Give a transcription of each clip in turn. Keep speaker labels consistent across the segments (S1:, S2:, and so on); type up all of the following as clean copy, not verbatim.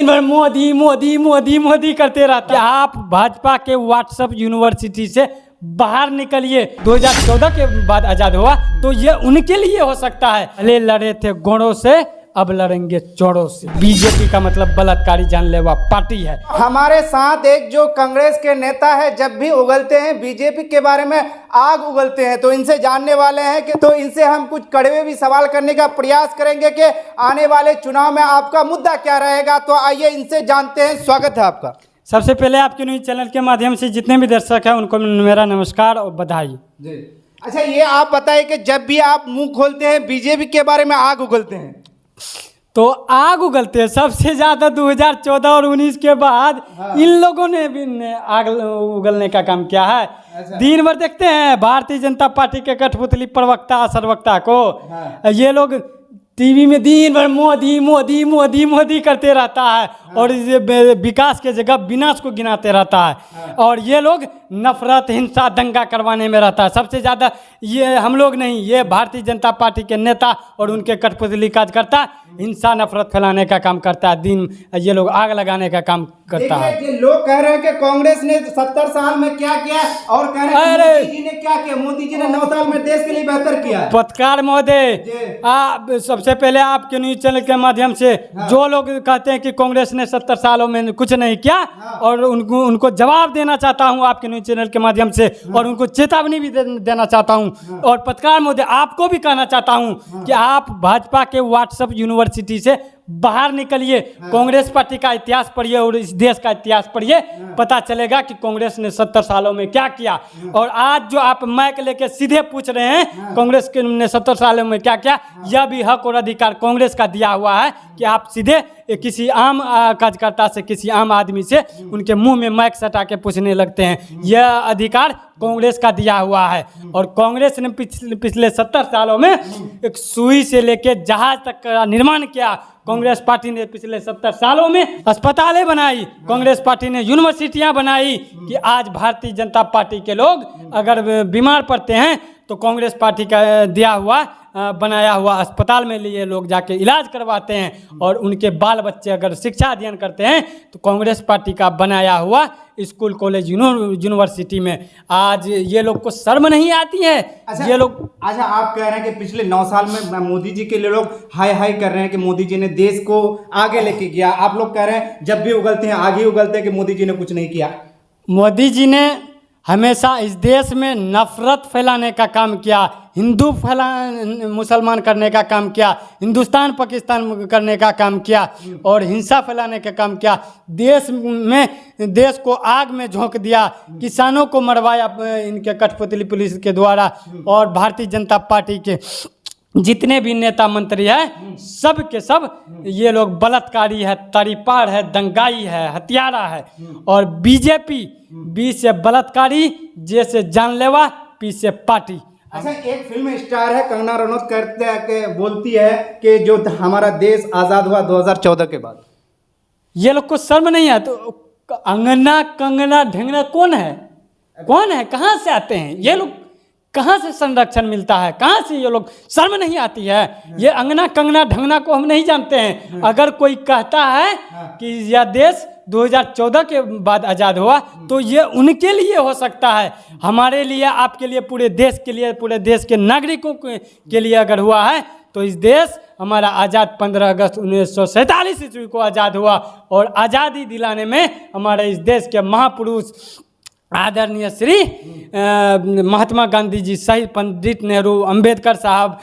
S1: दिन भर मोदी मोदी मोदी मोदी करते रहते हैं। आप भाजपा के व्हाट्सएप यूनिवर्सिटी से बाहर निकलिए। 2014 के बाद आजाद हुआ तो ये उनके लिए हो सकता है। पहले लड़े थे गोड़ों से, अब लड़ेंगे चोरों से। बीजेपी का मतलब बलात्कारी जानलेवा पार्टी है।
S2: हमारे साथ एक जो कांग्रेस के नेता है, जब भी उगलते हैं बीजेपी के बारे में आग उगलते हैं, तो इनसे जानने वाले हैं कि तो इनसे हम कुछ कड़वे भी सवाल करने का प्रयास करेंगे कि आने वाले चुनाव में आपका मुद्दा क्या रहेगा। तो आइए इनसे जानते हैं। स्वागत है आपका।
S1: सबसे पहले आपके न्यूज चैनल के माध्यम से जितने भी दर्शक हैं उनको मेरा नमस्कार और बधाई
S2: जी। अच्छा, ये आप बताइए कि जब भी आप मुंह खोलते हैं बीजेपी के बारे में आग उगलते हैं,
S1: तो आग उगलते हैं। सबसे ज्यादा 2014 और 19 के बाद इन लोगों ने भी आग उगलने का काम किया है। दिन भर देखते हैं भारतीय जनता पार्टी के कठपुतली प्रवक्ता सर्वक्ता को। ये लोग टीवी में दिन भर मोदी मोदी मोदी मोदी करते रहता है और ये विकास के जगह विनाश को गिनाते रहता है। और ये लोग नफरत हिंसा दंगा करवाने में रहता है। सबसे ज़्यादा ये हम लोग नहीं, ये भारतीय जनता पार्टी के नेता और उनके कठपुतली कार्यकर्ता हिंसा नफरत फैलाने का काम करता है। दिन ये लोग आग लगाने का काम करता है।
S2: लोग कह रहे हैं कि कांग्रेस ने 70 साल में क्या किया और कह रहे हैं मोदी जी ने क्या किया। मोदी जी ने 9 साल में देश के लिए बेहतर किया।
S1: पत्रकार महोदय, आप सबसे पहले आपके न्यूज चैनल के माध्यम से जो लोग कहते हैं कि कांग्रेस ने 70 सालों में कुछ नहीं किया, और उनको जवाब देना चाहता हूं आपके न्यूज चैनल के माध्यम से, और उनको चेतावनी भी देना चाहता हूं। और पत्रकार महोदय, आपको भी कहना चाहता हूं कि आप भाजपा के व्हाट्सएप यूनिवर्सिटी से बाहर निकलिए। कांग्रेस पार्टी का इतिहास पढ़िए और इस देश का इतिहास पढ़िए, पता चलेगा कि कांग्रेस ने 70 सालों में क्या किया। और आज जो आप माइक लेके सीधे पूछ रहे हैं कांग्रेस ने 70 सालों में क्या किया, यह भी हक और अधिकार कांग्रेस का दिया हुआ है कि आप सीधे किसी आम कार्यकर्ता से, किसी आम आदमी से उनके मुंह में माइक सटा के पूछने लगते हैं। यह अधिकार कांग्रेस का दिया हुआ है। और कांग्रेस ने पिछले 70 सालों में एक सुई से लेके जहाज तक का निर्माण किया। कांग्रेस पार्टी ने पिछले 70 सालों में अस्पतालें बनाई, कांग्रेस पार्टी ने यूनिवर्सिटियां बनाई कि आज भारतीय जनता पार्टी के लोग अगर बीमार पड़ते हैं तो कांग्रेस पार्टी का दिया हुआ बनाया हुआ अस्पताल में लिए लोग जाके इलाज करवाते हैं। और उनके बाल बच्चे अगर शिक्षा अध्ययन करते हैं तो कांग्रेस पार्टी का बनाया हुआ स्कूल कॉलेज यूनिवर्सिटी में। आज ये लोग को शर्म नहीं आती है। ये लोग
S2: आप कह रहे हैं कि पिछले 9 साल में मोदी जी के लिए लोग हाय हाय कर रहे हैं कि मोदी जी ने देश को आगे लेके गया। आप लोग कह रहे हैं जब भी उगलते हैं आगे उगलते हैं कि मोदी जी ने कुछ नहीं किया।
S1: मोदी जी ने हमेशा इस देश में नफरत फैलाने का काम किया, हिंदू मुसलमान करने का काम किया, हिंदुस्तान पाकिस्तान करने का काम किया और हिंसा फैलाने का काम किया। देश को आग में झोंक दिया, किसानों को मरवाया इनके कठपुतली पुलिस के द्वारा। और भारतीय जनता पार्टी के जितने भी नेता मंत्री हैं सब के सब ये लोग बलात्कारी है, तरीपार है, दंगाई है, हत्यारा है। और बीजेपी बी से बलात्कारी, जे से जानलेवा, पी से पार्टी।
S2: अच्छा, एक फिल्म स्टार है कंगना रनौत करते हैं कि बोलती है कि जो हमारा देश आज़ाद हुआ 2014 के बाद।
S1: ये लोग को शर्म नहीं है तो अंगना कंगना ढंगना कौन है? कौन है? कहाँ से आते हैं ये लोग? कहाँ से संरक्षण मिलता है? कहाँ से ये लोग? शर्म नहीं आती है? ये अंगना कंगना ढंगना को हम नहीं जानते हैं। अगर कोई कहता है कि यह देश 2014 के बाद आज़ाद हुआ तो ये उनके लिए हो सकता है। हमारे लिए, आपके लिए, पूरे देश के लिए, पूरे देश के नागरिकों के लिए अगर हुआ है तो इस देश हमारा आज़ाद 15 अगस्त 1947 ईस्वी को आज़ाद हुआ। और आज़ादी दिलाने में हमारे इस देश के महापुरुष आदरणीय श्री महात्मा गांधी जी, शहीद पंडित नेहरू, अंबेडकर साहब,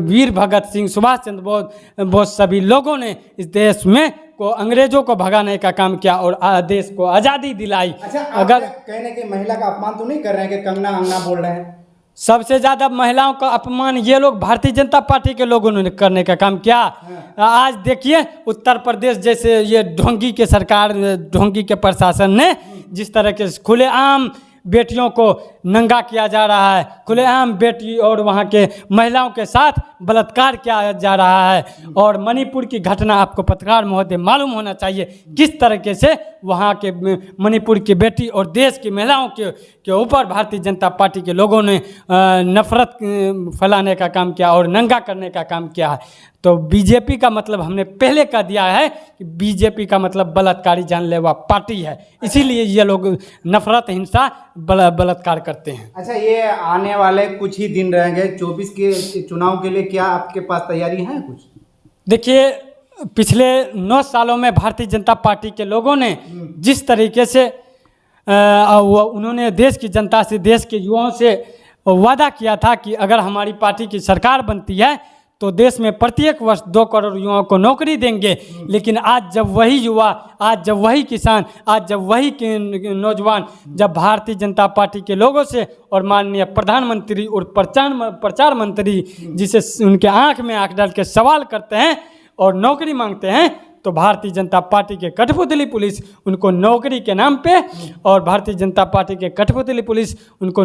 S1: वीर भगत सिंह, सुभाष चंद्र बोस सभी लोगों ने इस देश में को अंग्रेजों को भगाने का काम किया और देश को आज़ादी दिलाई।
S2: अच्छा, अगर कहने की महिला का अपमान तो नहीं कर रहे हैं कि कंगना अंगना बोल रहे हैं?
S1: सबसे ज़्यादा महिलाओं का अपमान ये लोग भारतीय जनता पार्टी के लोगों ने करने का काम किया। आज देखिए उत्तर प्रदेश जैसे ये ढोंगी के सरकार, ढोंगी के प्रशासन ने जिस तरह के खुलेआम बेटियों को नंगा किया जा रहा है, खुलेआम बेटी और वहाँ के महिलाओं के साथ बलात्कार किया जा रहा है। और मणिपुर की घटना आपको पत्रकार महोदय मालूम होना चाहिए किस तरीके से वहाँ के मणिपुर की बेटी और देश की महिलाओं के ऊपर भारतीय जनता पार्टी के लोगों ने नफरत फैलाने का काम किया और नंगा करने का काम किया है। तो बीजेपी का मतलब हमने पहले कह दिया है कि बीजेपी का मतलब बलात्कारी जानलेवा पार्टी है, इसीलिए ये लोग नफरत हिंसा बलात्कार करते हैं।
S2: अच्छा, ये आने वाले कुछ ही दिन रहेंगे 24 के चुनाव के लिए, क्या आपके पास तैयारी है कुछ?
S1: देखिए, पिछले 9 सालों में भारतीय जनता पार्टी के लोगों ने जिस तरीके से उन्होंने देश की जनता से, देश के युवाओं से वादा किया था कि अगर हमारी पार्टी की सरकार बनती है तो देश में प्रत्येक वर्ष 2 करोड़ युवाओं को नौकरी देंगे। लेकिन आज जब वही युवा, आज जब वही किसान, आज जब वही नौजवान जब भारतीय जनता पार्टी के लोगों से और माननीय प्रधानमंत्री और प्रचार मंत्री जिसे उनके आंख में आंख डाल के सवाल करते हैं और नौकरी मांगते हैं, तो भारतीय जनता पार्टी के कठपुतली पुलिस उनको नौकरी के नाम पे और भारतीय जनता पार्टी के कठपुतली पुलिस उनको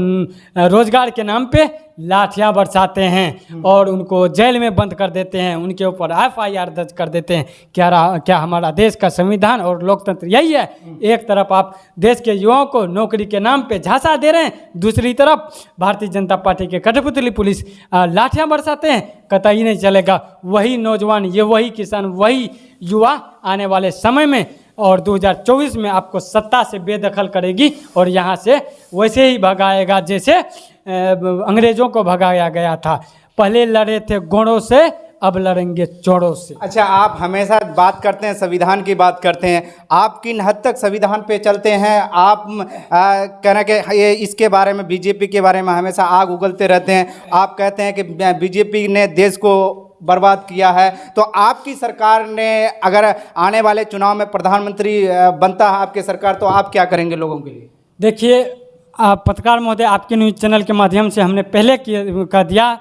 S1: रोजगार के नाम पे लाठियां बरसाते हैं और उनको जेल में बंद कर देते हैं, उनके ऊपर FIR दर्ज कर देते हैं। क्या हमारा देश का संविधान और लोकतंत्र यही है? एक तरफ आप देश के युवाओं को नौकरी के नाम पे झांसा दे रहे हैं, दूसरी तरफ भारतीय जनता पार्टी के कठपुतली पुलिस लाठियां बरसाते हैं। कतई नहीं चलेगा। वही नौजवान, ये वही किसान, वही युवा आने वाले समय में और 2024 में आपको सत्ता से बेदखल करेगी और यहाँ से वैसे ही भगाएगा जैसे अंग्रेजों को भगाया गया था। पहले लड़े थे गोड़ों से, अब लड़ेंगे चोरों से।
S2: अच्छा, आप हमेशा बात करते हैं, संविधान की बात करते हैं, आप किन हद तक संविधान पे चलते हैं? आप कहना कि ये इसके बारे में, बीजेपी के बारे में हमेशा आग उगलते रहते हैं। आप कहते हैं कि बीजेपी ने देश को बर्बाद किया है, तो आपकी सरकार ने अगर आने वाले चुनाव में प्रधानमंत्री बनता है आपकी सरकार, तो आप क्या करेंगे लोगों के लिए?
S1: देखिए, पत्रकार महोदय, आपके न्यूज़ चैनल के माध्यम से हमने पहले कह दिया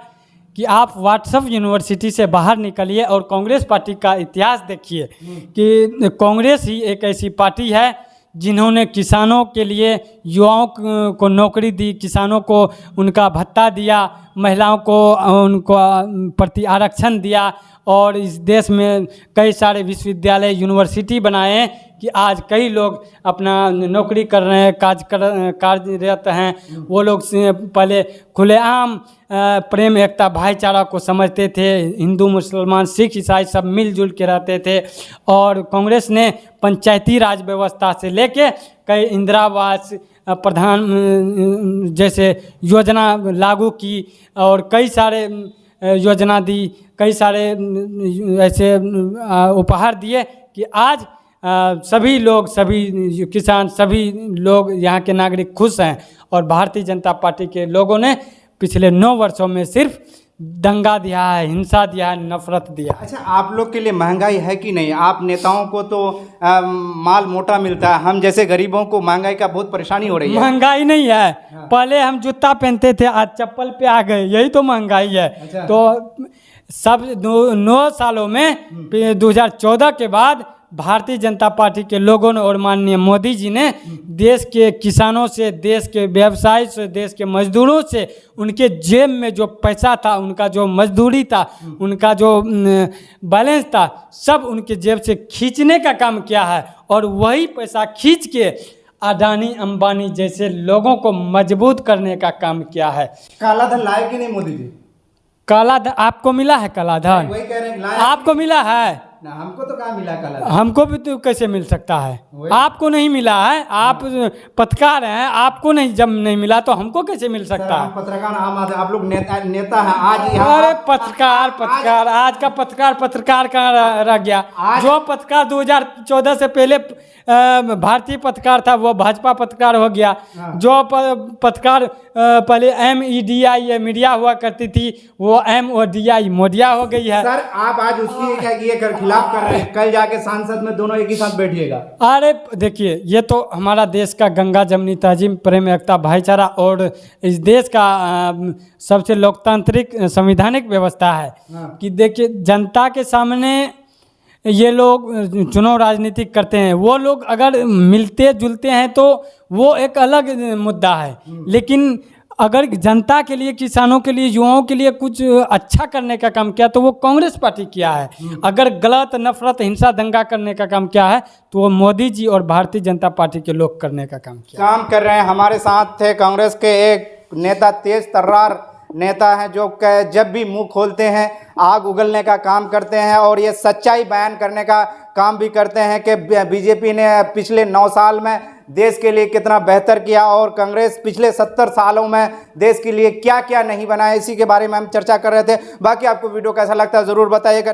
S1: कि आप व्हाट्सएप यूनिवर्सिटी से बाहर निकलिए और कांग्रेस पार्टी का इतिहास देखिए कि कांग्रेस ही एक ऐसी पार्टी है जिन्होंने किसानों के लिए, युवाओं को नौकरी दी, किसानों को उनका भत्ता दिया, महिलाओं को उनको प्रति आरक्षण दिया और इस देश में कई सारे विश्वविद्यालय, यूनिवर्सिटी बनाए हैं कि आज कई लोग अपना नौकरी कर रहे हैं, कार्यरत हैं। वो लोग पहले खुलेआम प्रेम, एकता, भाईचारा को समझते थे। हिंदू, मुसलमान, सिख, ईसाई सब मिलजुल के रहते थे। और कांग्रेस ने पंचायती राज व्यवस्था से लेके कई इंदिरा आवास, प्रधान जैसे योजना लागू की और कई सारे योजना दी, कई सारे ऐसे उपहार दिए कि आज सभी लोग, सभी किसान, सभी लोग, यहाँ के नागरिक खुश हैं। और भारतीय जनता पार्टी के लोगों ने पिछले 9 वर्षों में सिर्फ दंगा दिया है, हिंसा दिया है, नफरत दिया है।
S2: अच्छा, आप लोग के लिए महंगाई है कि नहीं? आप नेताओं को तो माल मोटा मिलता है, हम जैसे गरीबों को महंगाई का बहुत परेशानी हो रही है।
S1: महंगाई नहीं है। हाँ। पहले हम जूता पहनते थे, आज चप्पल पे आ गए, यही तो महंगाई है। अच्छा। तो सब 9 सालों में 2014 के बाद भारतीय जनता पार्टी के लोगों ने और माननीय मोदी जी ने देश के किसानों से, देश के व्यवसायी से, देश के मजदूरों से, उनके जेब में जो पैसा था, उनका जो मजदूरी था, उनका जो बैलेंस था, सब उनके जेब से खींचने का काम किया है। और वही पैसा खींच के अडानी, अंबानी जैसे लोगों को मजबूत करने का काम किया है।
S2: काला धन लाए कि नहीं मोदी जी?
S1: काला धन आपको मिला है? काला धन
S2: वही कह रहे हैं,
S1: आपको मिला है
S2: ना? हमको तो कहाँ मिला काला धन?
S1: हमको भी तो कैसे मिल सकता है? आपको नहीं मिला है, आप पत्रकार हैं, आपको नहीं, जब नहीं मिला तो हमको कैसे मिल सकता है?
S2: पत्रकार आम आदमी, आप लोग नेता हैं आज।
S1: अरे पत्रकार आज का पत्रकार कहाँ रह गया? जो पत्रकार 2014 से पहले भारतीय पत्रकार था वो भाजपा पत्रकार हो गया। जो पत्रकार पहले MEDI मीडिया हुआ करती थी वो MODI मोडिया हो गई है।
S2: सर, आप आज उसकी खिलाफ कर रहे हैं, कल जाके सांसद में दोनों एक ही साथ बैठिएगा।
S1: अरे देखिए, ये तो हमारा देश का गंगा जमनी तहजीब, प्रेम, एकता, भाईचारा और इस देश का सबसे लोकतांत्रिक संवैधानिक व्यवस्था है। कि देखिए, जनता के सामने ये लोग चुनाव राजनीति करते हैं, वो लोग अगर मिलते जुलते हैं तो वो एक अलग मुद्दा है। लेकिन अगर जनता के लिए, किसानों के लिए, युवाओं के लिए कुछ अच्छा करने का काम किया तो वो कांग्रेस पार्टी किया है। अगर गलत, नफरत, हिंसा, दंगा करने का काम किया है तो वो मोदी जी और भारतीय जनता पार्टी के लोग करने का काम किया।
S2: काम कर रहे हैं। हमारे साथ थे कांग्रेस के एक नेता, तेज तर्रार नेता हैं, जो जब भी मुंह खोलते हैं आग उगलने का काम करते हैं और ये सच्चाई बयान करने का काम भी करते हैं कि बीजेपी ने पिछले 9 साल में देश के लिए कितना बेहतर किया और कांग्रेस पिछले 70 सालों में देश के लिए क्या क्या नहीं बनाया। इसी के बारे में हम चर्चा कर रहे थे। बाकी आपको वीडियो कैसा लगता है ज़रूर बताइएगा।